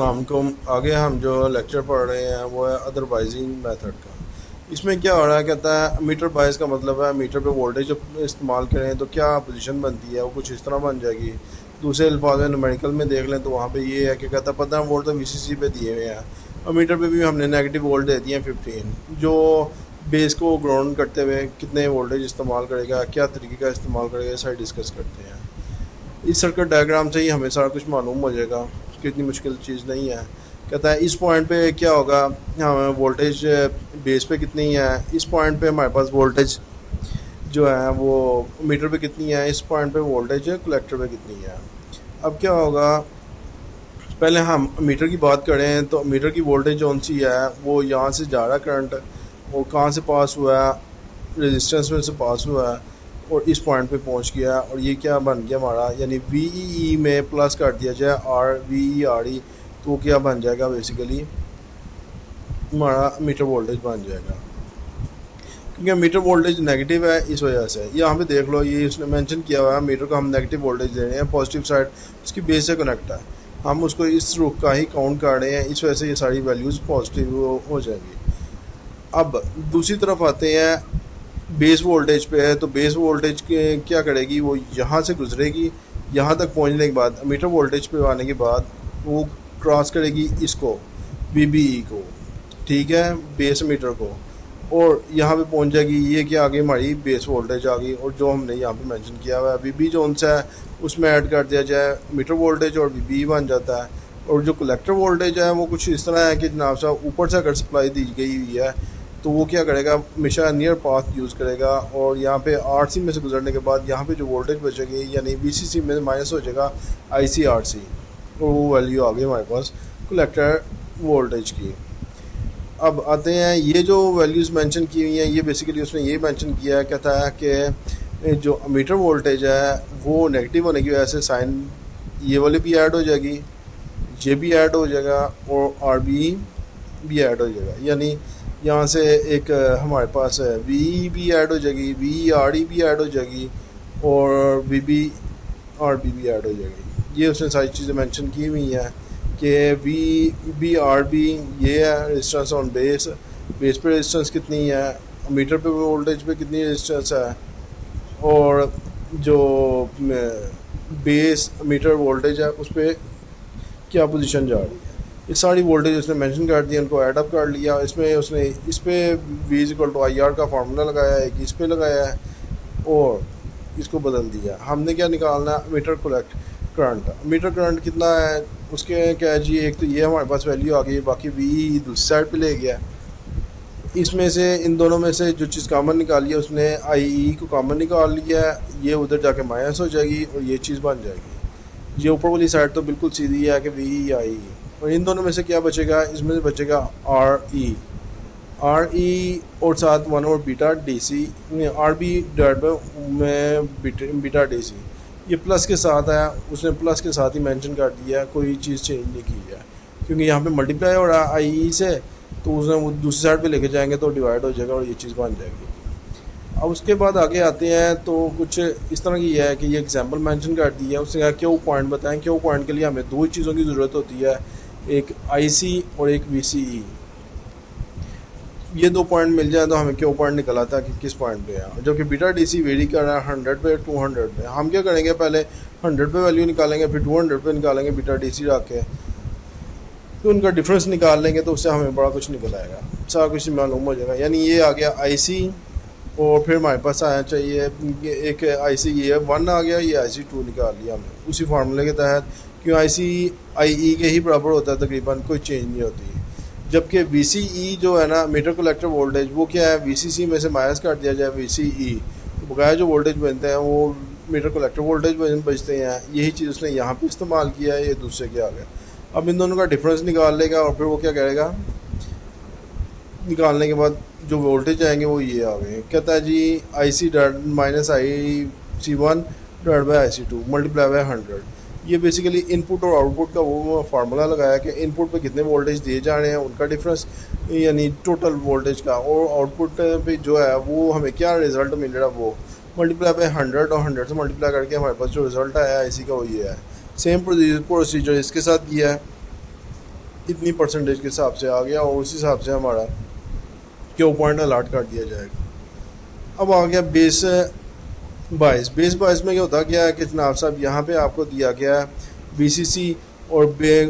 हमको आगे हम जो लेक्चर पढ़ रहे हैं वो है अदरवाइजिंग मेथड का। इसमें क्या हो रहा है, कहता है मीटर बायस का मतलब है मीटर पे वोल्टेज जब इस्तेमाल करें तो क्या पोजीशन बनती है, वो कुछ इस तरह बन जाएगी। दूसरे अल्फाज में न्यूमेरिकल में देख लें तो वहाँ पे ये है कि कहता है 15 वोल्ट तो वीसीसी पे दिए हुए हैं और मीटर पे भी हमने नेगेटिव वोल्ट दे दिए हैं 15, जो बेस को ग्राउंड करते हुए कितने वोल्टेज इस्तेमाल करेगा, क्या तरीके का इस्तेमाल करेगा, सारे डिस्कस करते हैं। इस सर्किट डायग्राम से ही हमें सारा कुछ मालूम हो जाएगा कि इतनी मुश्किल चीज़ नहीं है। कहता है इस पॉइंट पे क्या होगा, हमें वोल्टेज बेस पे कितनी है, इस पॉइंट पे हमारे पास वोल्टेज जो है वो मीटर पे कितनी है, इस पॉइंट पे वोल्टेज कलेक्टर पे कितनी है। अब क्या होगा, पहले हम मीटर की बात करें तो मीटर की वोल्टेज जौन सी है वो यहाँ से जा रहा है करंट, और कहाँ से पास हुआ है, रेजिस्टेंस में से पास हुआ है और इस पॉइंट पे पहुंच गया। और ये क्या बन गया हमारा, यानी वी में प्लस कर दिया जाए आर वी आर ई, तो क्या बन जाएगा, बेसिकली हमारा मीटर वोल्टेज बन जाएगा। क्योंकि मीटर वोल्टेज नेगेटिव है इस वजह से, यहाँ पे देख लो ये उसने मेंशन किया हुआ है मीटर को हम नेगेटिव वोल्टेज दे रहे हैं, पॉजिटिव साइड उसकी बेस से कनेक्ट है, हम उसको इस रुख का ही काउंट कर रहे हैं, इस वजह से ये सारी वैल्यूज़ पॉजिटिव हो जाएंगी। अब दूसरी तरफ आते हैं, बेस वोल्टेज पे है तो बेस वोल्टेज के क्या करेगी, वो यहाँ से गुजरेगी, यहाँ तक पहुँचने के बाद मीटर वोल्टेज पे आने के बाद वो क्रॉस करेगी इसको वीबीई को, ठीक है, बेस मीटर को, और यहाँ पे पहुँच जाएगी। ये क्या आ गई, हमारी बेस वोल्टेज आ गई। और जो हमने यहाँ पे मेंशन किया हुआ है वीबी जो सा है उसमें ऐड कर दिया जाए मीटर वोल्टेज और वीबी बन जाता है। और जो कलेक्टर वोल्टेज है वो कुछ इस तरह है कि जनाब साहब ऊपर से अगर सप्लाई दी गई हुई है तो वो क्या करेगा, हमेशा नियर पाथ यूज़ करेगा, और यहाँ पे आरसी में से गुजरने के बाद यहाँ पे जो वोल्टेज बचेगी यानी बीसीसी में माइनस हो जाएगा आईसीआरसी, और वो वैल्यू आ गई हमारे पास कलेक्टर वोल्टेज की। अब आते हैं, ये जो वैल्यूज़ मेंशन की हुई हैं ये बेसिकली उसने ये मेंशन किया है, कहता है कि जो मीटर वोल्टेज है वो नेगेटिव होने की वजह से साइन ये वाली भी ऐड हो जाएगी, ये भी ऐड हो जाएगा और आर भी ऐड हो जाएगा। यानी यहाँ से एक हमारे पास वी भी ऐड हो जाएगी, वी आर ई भी ऐड हो जाएगी और वी बी आर भी ऐड हो जाएगी। ये उसने सारी चीज़ें मेंशन की हुई हैं कि वी बी आर बी ये है रेजिस्टेंस ऑन बेस, बेस पे रेजिस्टेंस कितनी है, मीटर पे वोल्टेज पे कितनी रेजिस्टेंस है, और जो बेस मीटर वोल्टेज है उस पर क्या पोजीशन जा रही है। ये सारी वोल्टेज उसने मेंशन कर दी, उनको ऐड अप कर लिया। इसमें उसने इस पर V is equal to I R का फार्मूला लगाया है, एक इस पर लगाया है और इसको बदल दिया। हमने क्या निकालना है, meter collect current, meter current कितना है उसके क्या है जी, एक तो ये हमारे पास वैल्यू आ गई, बाकी वी दूसरी साइड पे ले गया। इसमें से इन दोनों में से जो चीज़ कॉमन निकाली है उसने आई ई को कॉमन निकाल लिया है, ये उधर जाके माइनस हो जाएगी और ये चीज़ बन जाएगी। ये ऊपर वाली साइड तो बिल्कुल सीधी है कि वी आई, और इन दोनों में से क्या बचेगा, इसमें से बचेगा आर ई और साथ वन और beta D C, R B dot में बीटा डी सी, ये प्लस के साथ है, उसने प्लस के साथ ही मेंशन कर दिया है, कोई चीज़ चेंज नहीं की है क्योंकि यहाँ पे मल्टीप्लाई हो रहा है आई ई से, तो उसने वो दूसरी साइड पे लेके जाएंगे तो डिवाइड हो जाएगा और ये चीज़ बन जाएगी। अब उसके बाद आगे आते हैं तो कुछ इस तरह की है कि ये एग्जांपल मेंशन कर दी है, उसने कहा क्यों पॉइंट बताएं, क्यों पॉइंट के लिए हमें दो ही चीज़ों की ज़रूरत होती है, एक आईसी और एक वीसीई। ये दो पॉइंट मिल जाए तो हमें क्यों पॉइंट निकल आता है कि किस पॉइंट पे है, जबकि बीटा डीसी वेरी कर रहा है 100 पे 200 पे। हम क्या करेंगे, पहले 100 पे वैल्यू निकालेंगे फिर 200 पे निकालेंगे बीटा डीसी रख के, तो उनका डिफरेंस निकाल लेंगे तो उससे हमें बड़ा कुछ निकल आएगा, सारा कुछ मालूम हो जाएगा। यानी ये आ गया आईसी और फिर हमारे पास आया चाहिए एक आईसी, ये 1 आ गया, ये आईसी 2 निकाल लिया हमने उसी फार्मूले के तहत, क्यों आईसी आईई के ही बराबर होता है तकरीबन, कोई चेंज नहीं होती। जबकि वीसीई जो है ना मीटर कलेक्टर वोल्टेज, वो क्या है, वीसीसी में से माइनस कर दिया जाए वीसीई, तो बकाया जो वोल्टेज बनते हैं वो मीटर कलेक्टर वोल्टेज बचते हैं। यही चीज़ उसने यहाँ पे इस्तेमाल किया है, ये दूसरे के आगे। अब इन दोनों का डिफरेंस निकाल लेगा और फिर वो क्या करेगा, निकालने के बाद जो वोल्टेज आएंगे वो ये आ गए, कहता है जी I C dot minus I C one dot by I C two multiply by 100। ये बेसिकली इनपुट और आउटपुट का वो फार्मूला लगाया कि इनपुट पे कितने वोल्टेज दिए जा रहे हैं उनका डिफरेंस, यानी टोटल वोल्टेज का, और आउटपुट पे जो है वो हमें क्या रिजल्ट मिल रहा है वो मल्टीप्लाई बाई 100, और 100 से मल्टीप्लाई करके हमारे पास जो रिजल्ट आया इसी का वो ये है। सेम प्रोसीजर इसके साथ किया है। इतनी परसेंटेज के हिसाब से आ गया और उस हिसाब से हमारा क्यू पॉइंट अलॉट कर दिया जाएगा। अब आ गया बेस बाइस में क्या होता क्या है कि जनाब साहब यहाँ पे आपको दिया गया है वीसीसी और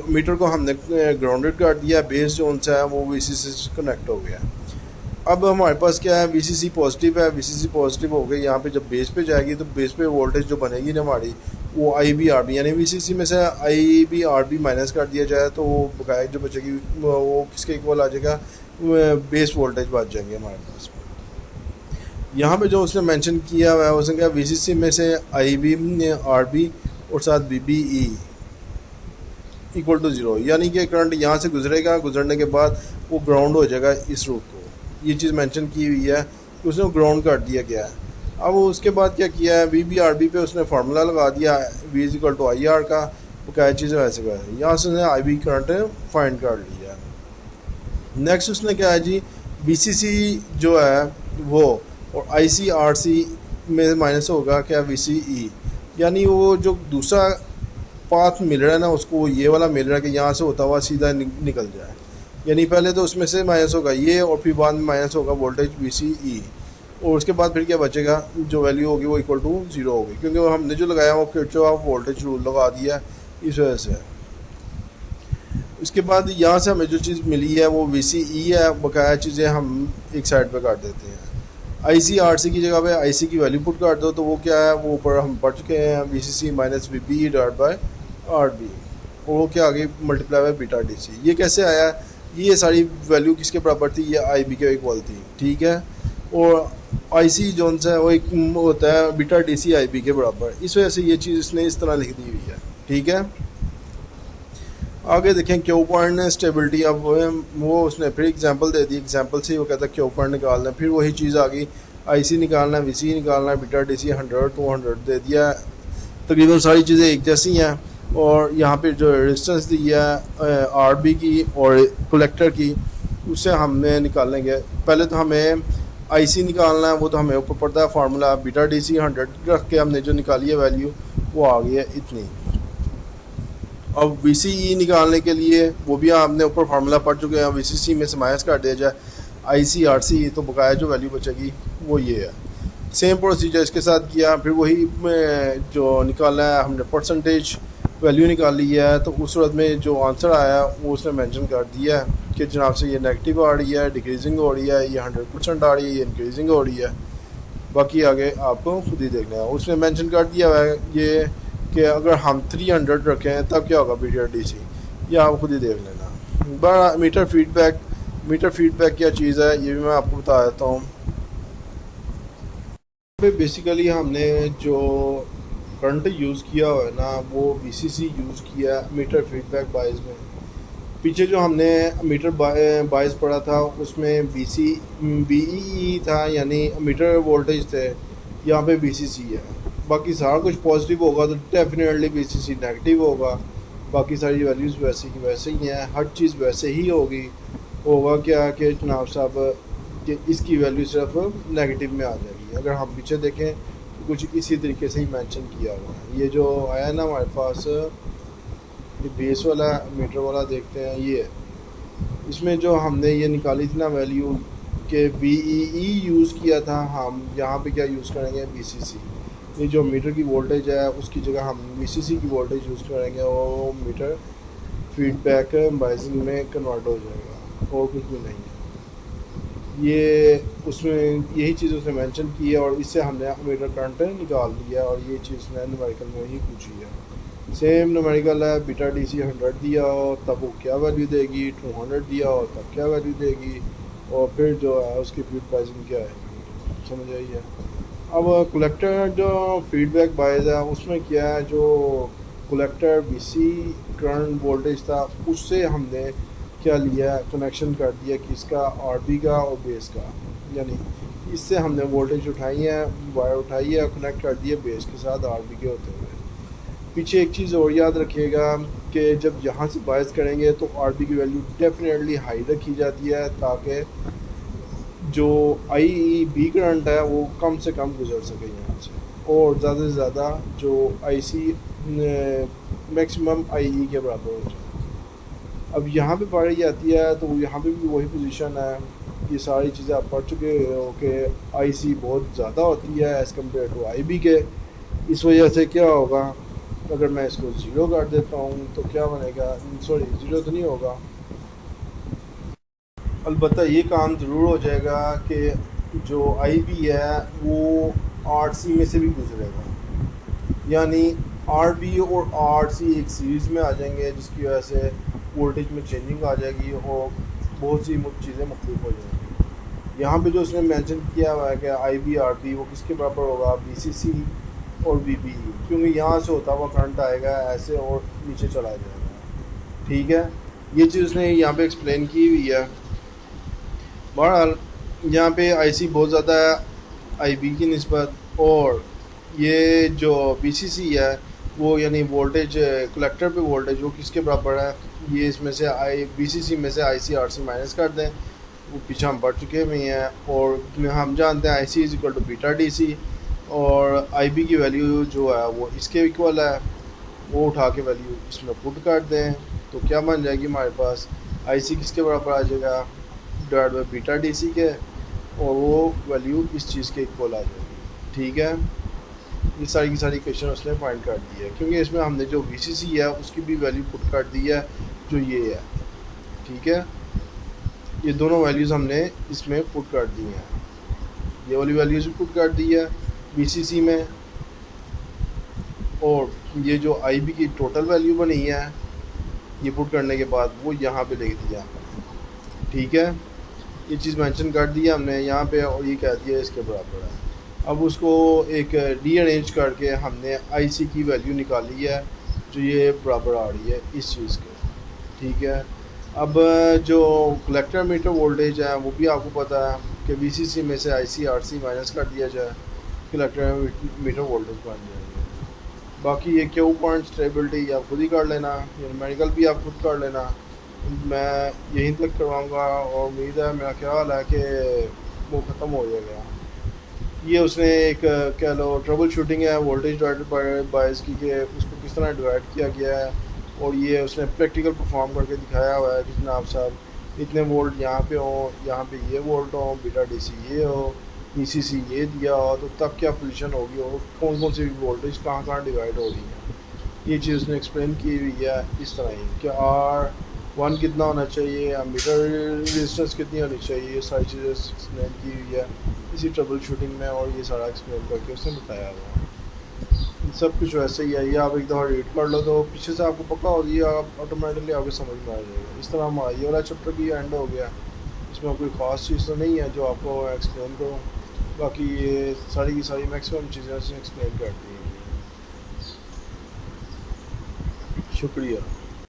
मीटर को हमने ग्राउंडेड कर दिया, बेस जो सा है वो वीसीसी से कनेक्ट हो गया। अब हमारे पास क्या है, वीसीसी पॉजिटिव है, वीसीसी पॉजिटिव हो गई। यहाँ पे जब बेस पे जाएगी तो बेस पे वोल्टेज जो बनेगी ना हमारी वो आई बी आर बी, यानी वीसीसी में से आई बी आर बी माइनस कर दिया जाए तो वो बकाया जो बचेगी वो किसके इक्वल आ जाएगा, बेस वोल्टेज बच जाएंगे हमारे पास। यहाँ पे जो उसने मेंशन किया हुआ है उसने कहा वीसीसी में से आई बी आर बी और साथ B B E equal to 0, यानी कि करंट यहाँ से गुजरेगा, गुजरने के बाद वो ग्राउंड हो जाएगा इस रूट को। ये चीज़ मेंशन की हुई है कि उसने ग्राउंड कर दिया गया है। अब उसके बाद क्या किया है, वी बी आर बी पे उसने फार्मूला लगा दिया V is equal to I R का, वो क्या चीज़ वैसे का है। यहाँ से उसने आई बी करंट फाइंड कर लिया। नेक्स्ट उसने क्या है जी, बी सी सी जो है वो और आई सी आर सी में माइनस होगा क्या वी सी ई, यानी वो जो दूसरा पाथ मिल रहा है ना उसको ये वाला मिल रहा है कि यहाँ से होता हुआ सीधा निकल जाए, यानी पहले तो उसमें से माइनस होगा ये और फिर बाद में माइनस होगा वोल्टेज वी सी ई, और उसके बाद फिर क्या बचेगा, जो वैल्यू होगी वो इक्वल टू 0 होगी, क्योंकि वो हमने जो लगाया वो किरचॉफ वोल्टेज रूल लगा दिया इस वजह से। उसके बाद यहाँ से हमें जो चीज़ मिली है वो वी सी ई है, बकाया चीज़ें हम एक साइड पर कर देते हैं। आई सी आर सी की जगह पे आई सी की वैल्यू पुट कर दो तो वो क्या है, वो ऊपर हम पढ़ चुके हैं V C C minus V B dot by R B, और वो क्या आ गई multiply by beta D C. ये कैसे आया, ये सारी वैल्यू किसके बराबर थी, ये आई बी के इक्वल थी, ठीक है। और आई सी जोन सा है वो एक होता है बीटा डी सी आई बी के बराबर, इस वजह से ये चीज़ इसने इस तरह लिख दी हुई है, ठीक है। आगे देखें क्यू पॉइंट स्टेबिलिटी, अब वो उसने फिर एग्जांपल दे दी, एग्जांपल से वो कहता है क्यू पॉइंट निकालना है, फिर वही चीज़ आ गई आई सी निकालना है, वी सी निकालना है, बीटा डी सी 100 200 दे दिया, तकरीबन सारी चीज़ें एक जैसी हैं। और यहाँ पे जो रेजिस्टेंस दी है आर बी की और कलेक्टर की, उससे हमने निकालेंगे। पहले तो हमें आई सी निकालना है, वो तो हमें ऊपर पड़ता है फार्मूला बीटा डी सी 100 रख के हमने जो निकाली है वैल्यू वो आ गई है इतनी। अब वी सी ई निकालने के लिए वो भी आपने ऊपर फार्मूला पढ़ चुके हैं, वी सी सी में से माइनस कर दिया जाए आई सी आर सी, तो बकाया जो वैल्यू बचेगी वो ये है। सेम प्रोसीजर इसके साथ किया, फिर वही जो निकाला है हमने परसेंटेज वैल्यू निकाली है, तो उस सूरत में जो आंसर आया वो उसने मेंशन कर दिया है कि जनाब से ये नेगेटिव आ रही है, डिक्रीजिंग हो रही है, ये 100% आ रही है, ये इंक्रीजिंग हो रही है। बाकी आगे आपको खुद ही देखना है। उसने मेंशन कर दिया है ये कि अगर हम 300 रखें तब क्या होगा बीटा डी सी, ये आप खुद ही देख लेना। बड़ा मीटर फीडबैक क्या चीज़ है ये भी मैं आपको बता देता हूँ। बेसिकली हमने जो करंट यूज़ किया हुआ है ना वो वीसीसी यूज़ किया मीटर फीडबैक बाइस में। पीछे जो हमने मीटर बाइस पढ़ा था उसमें बीई था, यानी मीटर वोल्टेज थे, यहाँ पे बीसीसी है। बाकी सारा कुछ पॉजिटिव होगा तो डेफिनेटली बीसीसी नेगेटिव होगा, बाकी सारी वैल्यूज़ वैसे की वैसे ही हैं, हर चीज़ वैसे ही होगा क्या कि जनाब साहब कि इसकी वैल्यू सिर्फ नेगेटिव में आ जाएगी। अगर हम पीछे देखें तो कुछ इसी तरीके से ही मेंशन किया हुआ है। ये जो आया ना हमारे पास ये बेस वाला मीटर वाला देखते हैं, ये इसमें जो हमने ये निकाली थी ना वैल्यू के बीई यूज़ किया था, हम यहाँ पे क्या यूज़ करेंगे बीसीसी। ये जो मीटर की वोल्टेज है उसकी जगह हम बीसीसी की वोल्टेज यूज़ करेंगे और मीटर फीडबैक बाइसिंग में कन्वर्ट हो जाएगा, और कुछ भी नहीं है। ये उसमें यही चीज़ उसने मेंशन की है और इससे हमने मीटर करंट निकाल लिया, और ये चीज़ उसने न्यूमेरिकल में ही पूछी है। सेम न्यूमेरिकल है, बीटा डी सी 100 दिया हो तब वो क्या वैल्यू देगी, 200 दिया हो तब क्या वैल्यू देगी, और फिर जो है उसकी फीड प्राइसिंग क्या है, समझ आई है। अब कलेक्टर जो फीडबैक बाइज है उसमें क्या है, जो कलेक्टर बीसी करंट वोल्टेज था उससे हमने क्या लिया, कनेक्शन कर दिया किसका, आरबी का और बेस का, यानी इससे हमने वोल्टेज उठाई है, वायर उठाई है, कनेक्ट कर दिया बेस के साथ आरबी के होते हुए। पीछे एक चीज़ और याद रखिएगा कि जब यहाँ से बायस करेंगे तो आरबी की वैल्यू डेफिनेटली हाई रखी जाती है ताकि जो आई बी करंट है वो कम से कम गुजर सके यहाँ से, और ज़्यादा से ज़्यादा जो आई सी मैक्सिमम आई ई के बराबर हो जाए। अब यहाँ पे पढ़ी जाती है तो यहाँ पे भी वही पोजीशन है। ये सारी चीज़ें आप पढ़ चुके हो कि आईसी बहुत ज़्यादा होती है एज़ कम्पेयर टू आईबी के। इस वजह से क्या होगा, अगर मैं इसको ज़ीरो कर देता हूँ तो क्या बनेगा, सॉरी ज़ीरो तो नहीं होगा, अलबत्ता ये काम ज़रूर हो जाएगा कि जो आईबी है वो आरसी में से भी गुजरेगा, यानी आरबी और आरसी एक सीरीज़ में आ जाएंगे, जिसकी वजह से वोल्टेज में चेंजिंग आ जाएगी और बहुत सी चीज़ें मुख्तलिफ हो जाएंगी। यहाँ पे जो उसने मेंशन किया हुआ है कि आई बी आर बी वो किसके बराबर होगा, बी सी सी और बी बी, क्योंकि यहाँ से होता हुआ करंट आएगा ऐसे और नीचे चला जाएगा। ठीक है, ये चीज़ उसने यहाँ पे एक्सप्लेन की हुई है। बहरहाल यहाँ पे आई सी बहुत ज़्यादा है आई बी की निस्बत, और ये जो बी सी सी है वो यानी वोल्टेज कलेक्टर पे वोल्टेज वो किसके बराबर है, ये इसमें से आई बी सी सी में से आई सी आर सी माइनस कर दें, वो पीछे हम पढ़ चुके हुए हैं। और हम जानते हैं I C is equal to beta D C, और आई बी की वैल्यू जो है वो इसके इक्वल है, वो उठा के वैल्यू इसमें पुट कर दें तो क्या बन जाएगी हमारे पास, आई सी किसके बराबर आ जाएगा, divide by beta D C के, और वो वैल्यू इस चीज़ के इक्वल आ जाएगी। ठीक है, ये सारी की सारी क्वेश्चन उसने फाइंड कर दी है, क्योंकि इसमें हमने जो वी सी सी है उसकी भी वैल्यू पुट कर दी है जो ये है। ठीक है, ये दोनों वैल्यूज़ हमने इसमें पुट कर दी हैं, ये वाली वैल्यूज़ भी पुट कर दी है बी सी सी में, और ये जो आई बी की टोटल वैल्यू बनी है ये पुट करने के बाद वो यहाँ पे लिख दिया। ठीक है, ये चीज़ मेंशन कर दिया हमने यहाँ पे, और ये कह दिया इसके बराबर है। अब उसको एक रीअरेंज करके हमने आईसी की वैल्यू निकाली है जो ये बराबर आ रही है इस चीज़ के। ठीक है, अब जो कलेक्टर मीटर वोल्टेज है वो भी आपको पता है कि वीसीसी में से आईसी आरसी माइनस कर दिया जाए, कलेक्टर मीटर वोल्टेज बन जाएंगे। बाकी ये क्यू पॉइंट स्टेबिलिटी आप खुद ही कर लेना, न्यूमेरिकल भी आप खुद कर लेना, मैं यहीं तक करवाऊँगा और उम्मीद है, मेरा ख्याल है कि वो ख़त्म हो जाएगा। ये उसने एक कह लो ट्रबल शूटिंग है वोल्टेज डिवाइडेड बायस की, कि उसको किस तरह डिवाइड किया गया है, और ये उसने प्रैक्टिकल परफॉर्म करके दिखाया हुआ है कि जनाब साहब इतने वोल्ट यहाँ पे हो, यहाँ पे ये वोल्ट हो, बीटा डी सी ये हो, ई सी सी ये दिया हो, तो तब क्या पोजीशन होगी और कौन कौन सी वोल्टेज कहाँ कहाँ डिवाइड हो रही है, ये चीज़ उसने एक्सप्लेन की हुई है इस तरह ही कि आर वन कितना होना चाहिए, मीटर रेजिस्टेंस कितनी होनी चाहिए, ये सारी चीज़ें एक्सप्लेन की हुई है इसी ट्रबल शूटिंग में, और ये सारा एक्सप्लेन करके उसने बताया हुआ है। सब कुछ वैसे ही है, ये आप एक दफ़ा रीड कर लो तो पीछे से आपको पक्का हो गया, आप ऑटोमेटिकली आपको समझ में आ जाएगा। इस तरह हमारा ये वाला चैप्टर की एंड हो गया, इसमें कोई ख़ास चीज़ तो नहीं है जो आपको एक्सप्लेन करूँ, बाकी ये सारी की सारी मैक्सिमम चीज़ें उसने एक्सप्लेन कर दी। शुक्रिया।